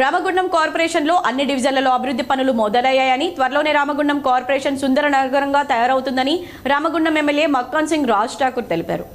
రామగుండం కార్పొరేషన్లో అన్ని డివిజన్లలో అభివృద్ధి పనులు మొదలయ్యాయని, త్వరలోనే రామగుండం కార్పొరేషన్ సుందర నగరంగా తయారవుతుందని రామగుండం ఎమ్మెల్యే మక్కాన్ సింగ్ రాజ్ ఠాకూర్ తెలిపారు.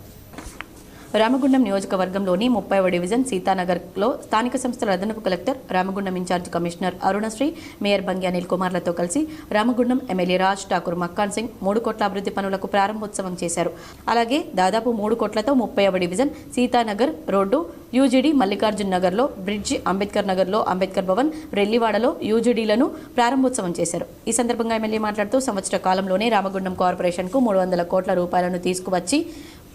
రామగుండం నియోజకవర్గంలోని 30వ డివిజన్ సీతానగర్లో స్థానిక సంస్థల అదనపు collector, Ramagundam incharge commissioner Arunasri, mayor Bangi Anil కుమార్లతో కలిసి రామగుండం ఎమ్మెల్యే రాజ్ ఠాకూర్ మక్కాన్ సింగ్ 3 కోట్ల అభివృద్ధి పనులకు ప్రారంభోత్సవం చేశారు. అలాగే దాదాపు 3 కోట్లతో 30వ division Sitanagar road, UGD Mallikarjun నగర్లో బ్రిడ్జి, అంబేద్కర్ నగర్లో అంబేద్కర్ భవన్, రెల్లివాడలో యూజీడీలను ప్రారంభోత్సవం చేశారు. ఈ సందర్భంగా ఎమ్మెల్యే మాట్లాడుతూ సంవత్సర కాలంలోనే రామగుండం కార్పొరేషన్కు 300 కోట్ల రూపాయలను తీసుకువచ్చి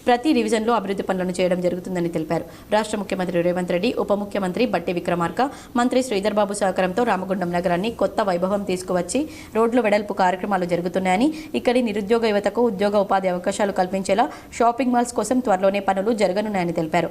ప్రతి డివిజన్లో అభివృద్ధి పనులను చేయడం జరుగుతుందని తెలిపారు. రాష్ట్ర ముఖ్యమంత్రి రేవంత్ రెడ్డి, ఉప ముఖ్యమంత్రి బట్టి విక్రమార్క, మంత్రి శ్రీధర్ బాబు సహకారంతో రామగుండం నగరాన్ని కొత్త వైభవం తీసుకువచ్చి రోడ్లు వెడల్పు కార్యక్రమాలు జరుగుతున్నాయని, ఇక్కడి నిరుద్యోగ యువతకు ఉద్యోగ ఉపాధి అవకాశాలు కల్పించేలా షాపింగ్ మాల్స్ కోసం త్వరలోనే పనులు జరగనున్నాయని తెలిపారు.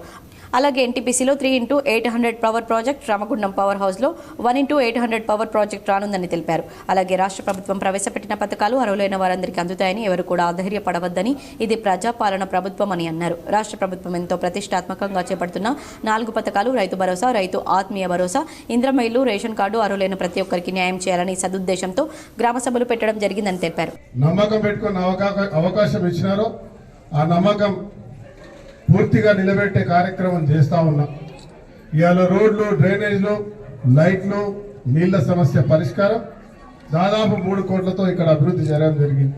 అలాగే ఎన్టీపీసీలో 3x800 power project, Ramagundam power హౌస్లో 1x800 పవర్ ప్రాజెక్ట్ రానుందని తెలిపారు. అలాగే రాష్ట్ర ప్రభుత్వం ప్రవేశపెట్టిన పథకాలు అర్హులైన వారందరికీ అందుతాయని, ఎవరు కూడా అధైర్యపడవద్దని, ఇది ప్రజాపాలన ప్రభుత్వం అని అన్నారు. రాష్ట్ర ప్రభుత్వం ఎంతో ప్రతిష్టాత్మకంగా చేపడుతున్న 4 పథకాలు రైతు భరోసా, రైతు ఆత్మీయ భరోసా, ఇంద్రమ్మ ఇల్లు, రేషన్ కార్డు అర్హులైన ప్రతి ఒక్కరికి న్యాయం చేయాలని సదుద్దేశంతో గ్రామ సభలు పెట్టడం జరిగిందని తెలిపారు. నమ్మకం పెట్టుకున్న అవకాశం ఇచ్చినారో ఆ నమ్మకం పూర్తిగా నిలబెట్టే కార్యక్రమం చేస్తా ఉన్నాం. ఇవాళ రోడ్లు, డ్రైనేజ్లు, లైట్లు, నీళ్ల సమస్య పరిష్కారం దాదాపు 3 కోట్లతో ఇక్కడ అభివృద్ధి జరగడం జరిగింది.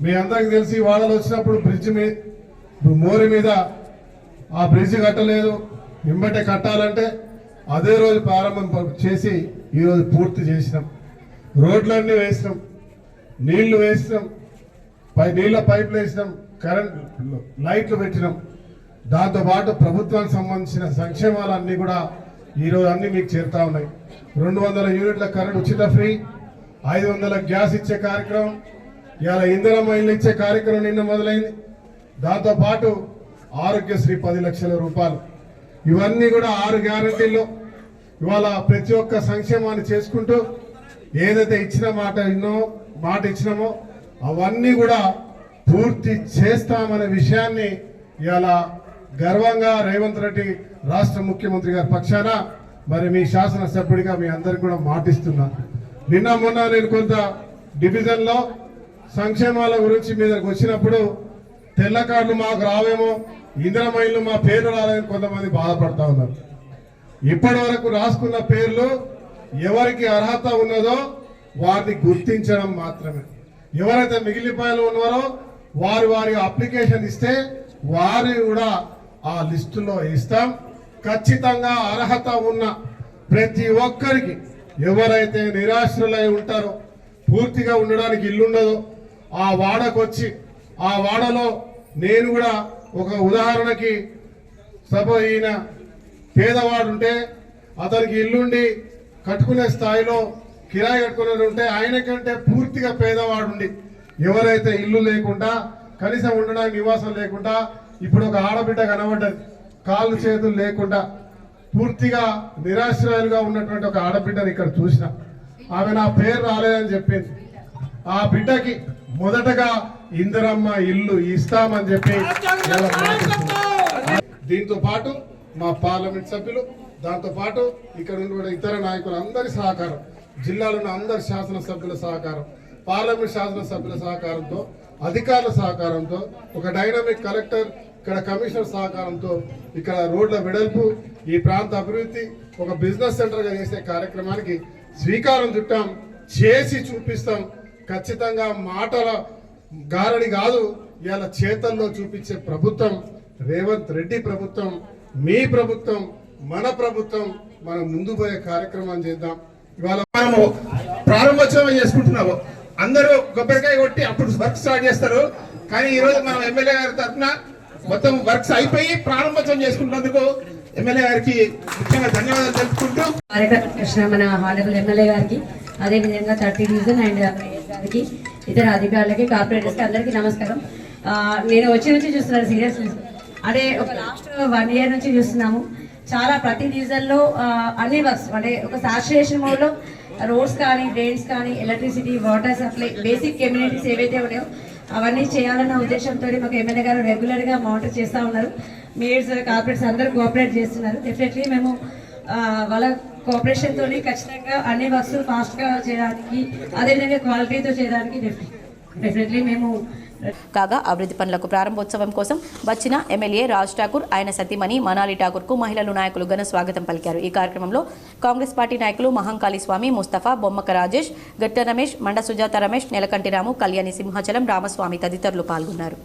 మీ అందరికి తెలిసి వాడలు వచ్చినప్పుడు బ్రిడ్జ్ మోరి మీద ఆ బ్రిడ్జ్ కట్టలేదు, వెంబటే కట్టాలంటే అదే రోజు ప్రారంభం చేసి ఈరోజు పూర్తి చేసినాం. రోడ్లన్నీ వేసినాం, నీళ్లు వేసినాం, నీళ్ల పైపులు వేసినాం, కరెంట్ లైట్లు పెట్టినాం. దాంతోపాటు ప్రభుత్వానికి సంబంధించిన సంక్షేమాలన్నీ కూడా ఈరోజు అన్ని మీకు చేరుతా ఉన్నాయి. 200 యూనిట్ల కరెంట్ ఉచిత ఫ్రీ, 500 గ్యాస్ ఇచ్చే కార్యక్రమం, ఇవాళ ఇంధనం ఇల్లు ఇచ్చే కార్యక్రమం నిన్న మొదలైంది. దాంతోపాటు ఆరోగ్యశ్రీ 10 లక్షల రూపాయలు, ఇవన్నీ కూడా 6 గ్యారంటీల్లో ఇవాళ ప్రతి ఒక్క సంక్షేమాన్ని చేసుకుంటూ ఏదైతే ఇచ్చిన మాట ఇచ్చినామో అవన్నీ కూడా పూర్తి చేస్తామనే విషయాన్ని ఇవాళ గర్వంగా రేవంత్ రెడ్డి రాష్ట్ర ముఖ్యమంత్రి గారి పక్షాన మరి మీ శాసనసభ్యుడిగా మీ అందరికి కూడా మాటిస్తున్నా. నిన్న మొన్న నేను కొంత డివిజన్లో సంక్షేమాల గురించి మీదకి వచ్చినప్పుడు తెల్ల కార్డులు మాకు రావేమో, ఇంద్రమైళ్ళు మా పేర్లు రాలేదని కొంతమంది బాధపడతా ఉన్నారు. ఇప్పటి వరకు రాసుకున్న పేర్లు ఎవరికి అర్హత ఉన్నదో వారిని గుర్తించడం మాత్రమే. ఎవరైతే మిగిలిపోయాలు ఉన్నారో వారి అప్లికేషన్ ఇస్తే వారిని కూడా ఆ లిస్టులో ఇస్తాం. ఖచ్చితంగా అర్హత ఉన్న ప్రతి ఒక్కరికి, ఎవరైతే నిరాశ్రులై ఉంటారో, పూర్తిగా ఉండడానికి ఇల్లుండదో, ఆ వాడకు వచ్చి ఆ వాడలో నేను కూడా ఒక ఉదాహరణకి ఈయన పేదవాడు ఉంటే అతనికి ఇల్లుండి కట్టుకునే స్థాయిలో కిరాయి కట్టుకునేది ఉంటే ఆయన కంటే పూర్తిగా పేదవాడుండి, ఎవరైతే ఇల్లు లేకుండా కనీసం ఉండడానికి నివాసం లేకుండా, ఇప్పుడు ఒక ఆడబిడ్డ కనబడ్డది, కాళ్ళు చేతులు లేకుండా పూర్తిగా నిరాశ్రయాలుగా ఉన్నటువంటి ఒక ఆడబిడ్డని ఇక్కడ చూసిన. ఆమె నా పేరు రాలేదని చెప్పింది. ఆ బిడ్డకి మొదటగా ఇందిరమ్మ ఇల్లు ఇస్తామని చెప్పి, దీంతో పాటు మా పార్లమెంట్ సభ్యులు, దాంతో పాటు ఇక్కడ ఉన్న ఇతర నాయకులు అందరి సహకారం, జిల్లాలో ఉన్న అందరి శాసనసభ్యుల సహకారం, పార్లమెంట్ శాసనసభ్యుల సహకారంతో, అధికారుల సహకారంతో, ఒక డైనమిక్ కలెక్టర్, ఇక్కడ కమిషనర్ సహకారంతో ఇక్కడ రోడ్ల వెడల్పు, ఈ ప్రాంత అభివృద్ధి ఒక బిజినెస్ సెంటర్గా చేసే కార్యక్రమానికి శ్రీకారం చుట్టాం. చేసి చూపిస్తాం. ఖచ్చితంగా మాటల గారడి కాదు, ఇవాళ చేతల్లో చూపించే ప్రభుత్వం రేవంత్ రెడ్డి ప్రభుత్వం, మీ ప్రభుత్వం, మన ప్రభుత్వం. మనం ముందు పోయే కార్యక్రమం చేద్దాం. ఇవాళ మనము ప్రారంభోత్సవం చేసుకుంటున్నాము. అందరూ కొబ్బరికాయ కొట్టి అప్పుడు వర్క్ స్టార్ట్ చేస్తారు. కానీ ఈ రోజు మనం ఎమ్మెల్యే గారి తరఫున మొత్తం వర్క్స్ అయిపోయి ప్రారంభోత్సవం చేసుకుంటున్నందుకు ఎమ్మెల్యే గారికి ముఖ్యంగా ధన్యవాదాలు తెలుపుకుంటూ, మన హానరబుల్ ఎమ్మెల్యే గారికి, అదేవిధంగా 30 డివిజన్ అండ్ గారికి, ఇతర అధికారులకి, కార్పొరేటర్స్కి అందరికీ నమస్కారం. నేను వచ్చి నుంచి చూస్తున్నాను సీరియస్నెస్, అంటే ఒక లాస్ట్ 1 ఇయర్ నుంచి చూస్తున్నాము. చాలా ప్రతి డివిజన్లో అన్ని వర్క్స్ అంటే ఒక సాచురేషన్ మోడ్లో రోడ్స్ కానీ, డ్రైన్స్ కానీ, electricity, water supply, basic communities ఏవైతే ఉన్నాయో అవన్నీ చేయాలన్న ఉద్దేశంతో మాకు ఎమ్మెల్యే గారు రెగ్యులర్గా మానిటర్ చేస్తూ ఉన్నారు. మేయర్స్, కార్పొరేట్స్ అందరూ కోఆపరేట్ చేస్తున్నారు. డెఫినెట్లీ మేము వాళ్ళ కోఆపరేషన్ తోనే ఖచ్చితంగా అన్ని వర్క్స్ ఫాస్ట్ గా చేయడానికి, అదేవిధంగా క్వాలిటీతో చేయడానికి డెఫినెట్లీ మేము. కాగా అభివృద్ధి పనులకు ప్రారంభోత్సవం కోసం వచ్చిన ఎమ్మెల్యే రాజ్ ఠాకూర్, ఆయన సతీమణి మనాలి ఠాకూర్కు మహిళలు నాయకులు ఘన స్వాగతం పలికారు. ఈ కార్యక్రమంలో కాంగ్రెస్ పార్టీ నాయకులు మహంకాళి స్వామి, ముస్తఫా, బొమ్మక రాజేష్, గట్ట రమేష్, మండ సుజాత రమేష్, నెలకంటి రాము, కళ్యాణి సింహాచలం, రామస్వామి తదితరులు పాల్గొన్నారు.